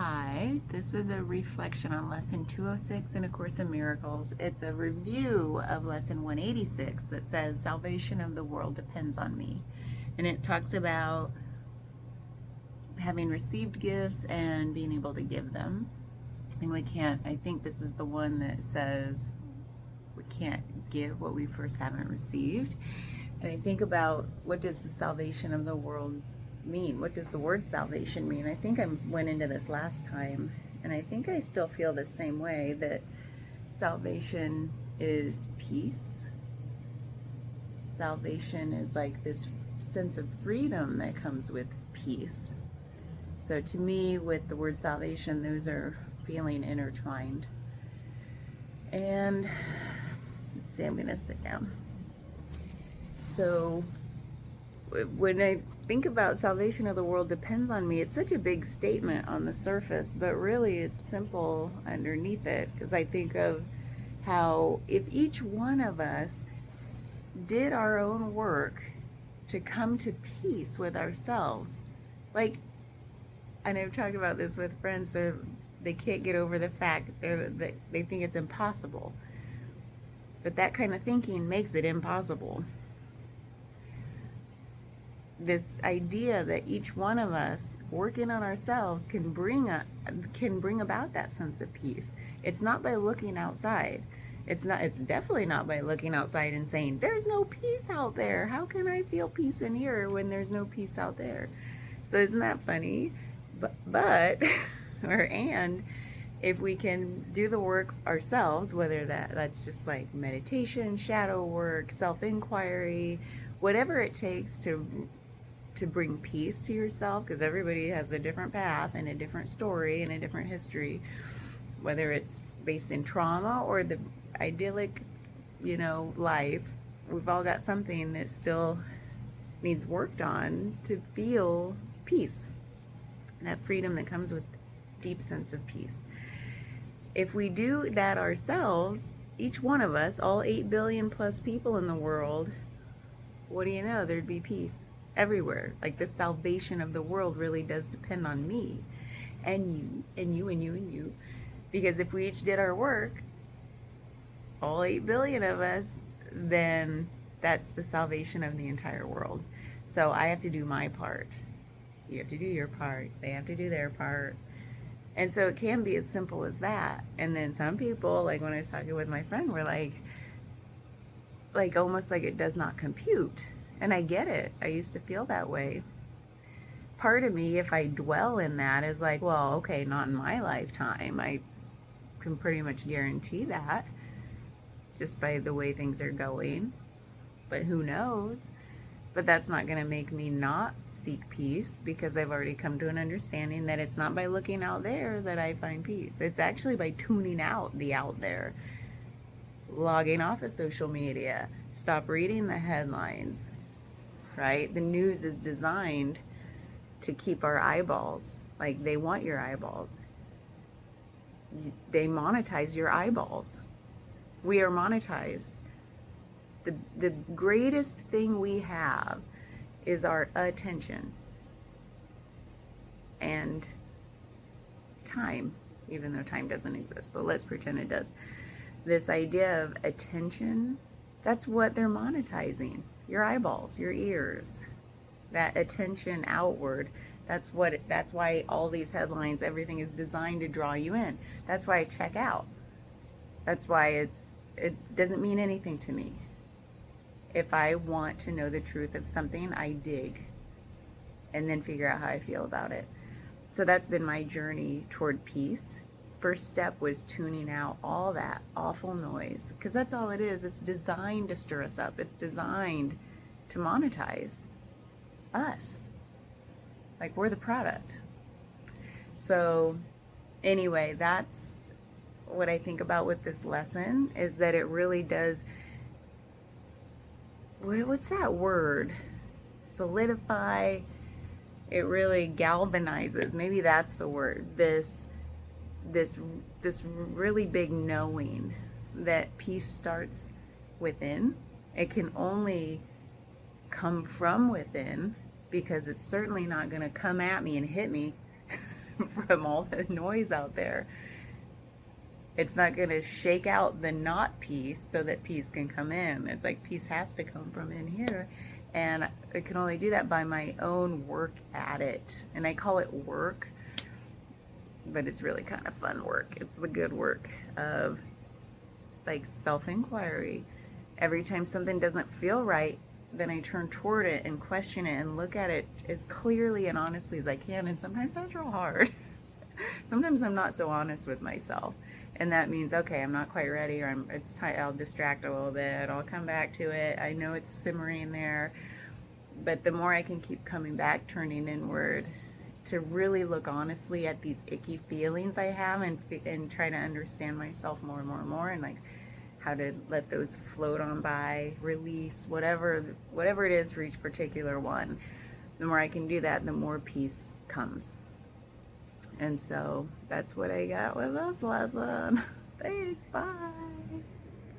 Hi, this is a reflection on Lesson 206 in A Course in Miracles. It's a review of Lesson 186 that says, Salvation of the world depends on me. And it talks about having received gifts and being able to give them. And we can't, I think this is the one that says we can't give what we first haven't received. And I think about, what does the salvation of the world mean? What does the word salvation mean? I think I went into this last time, and I think I still feel the same way, that salvation is peace. Salvation is like this sense of freedom that comes with peace. So to me, with the word salvation, those are feeling intertwined. And let's see, I'm going to sit down. So when I think about salvation of the world depends on me, it's such a big statement on the surface, but really it's simple underneath it, because I think of how if each one of us did our own work to come to peace with ourselves, like, and I've talked about this with friends, they can't get over the fact that they think it's impossible, but that kind of thinking makes it impossible. This idea that each one of us working on ourselves can bring about that sense of peace. It's not by looking outside. It's definitely not by looking outside and saying, there's no peace out there. How can I feel peace in here when there's no peace out there? So isn't that funny? But and if we can do the work ourselves, whether that's just like meditation, shadow work, self-inquiry, whatever it takes to bring peace to yourself, because everybody has a different path and a different story and a different history, whether it's based in trauma or the idyllic, life. We've all got something that still needs worked on to feel peace, that freedom that comes with deep sense of peace. If we do that ourselves, each one of us, all 8 billion plus people in the world, what do you know, there'd be peace everywhere. Like, the salvation of the world really does depend on me and you and you and you and you, because if we each did our work, all 8 billion of us, then that's the salvation of the entire world. So I have to do my part, you have to do your part, they have to do their part. And so it can be as simple as that. And then some people, like when I was talking with my friend, were like almost like it does not compute. And I get it. I used to feel that way. Part of me, if I dwell in that, is like, well, okay, not in my lifetime. I can pretty much guarantee that just by the way things are going. But who knows? But that's not going to make me not seek peace, because I've already come to an understanding that it's not by looking out there that I find peace. It's actually by tuning out the out there. Logging off of social media. Stop reading the headlines. Right? The news is designed to keep our eyeballs. Like, they want your eyeballs. They monetize your eyeballs. We are monetized. The greatest thing we have is our attention and time, even though time doesn't exist, but let's pretend it does. This idea of attention, that's what they're monetizing. Your eyeballs, your ears, that attention outward. That's why all these headlines, everything is designed to draw you in. That's why I check out. That's why it doesn't mean anything to me. If I want to know the truth of something, I dig and then figure out how I feel about it. So that's been my journey toward peace. First step was tuning out all that awful noise, because that's all it is. It's designed to stir us up. It's designed to monetize us. Like, we're the product. So anyway, that's what I think about with this lesson, is that it really does, what's that word? Solidify. It really galvanizes. Maybe that's the word. This really big knowing that peace starts within. It can only come from within, because it's certainly not going to come at me and hit me from all the noise out there. It's not going to shake out the not peace so that peace can come in. It's like peace has to come from in here. And I can only do that by my own work at it. And I call it work, but it's really kind of fun work. It's the good work of like self-inquiry. Every time something doesn't feel right, then I turn toward it and question it and look at it as clearly and honestly as I can. And sometimes that's real hard. Sometimes I'm not so honest with myself. And that means, okay, I'm not quite ready, or I'll distract a little bit. I'll come back to it. I know it's simmering there. But the more I can keep coming back, turning inward, to really look honestly at these icky feelings I have, and try to understand myself more and more and more, and like how to let those float on by, release, whatever it is for each particular one. The more I can do that, the more peace comes. And so that's what I got with this lesson. Thanks, bye.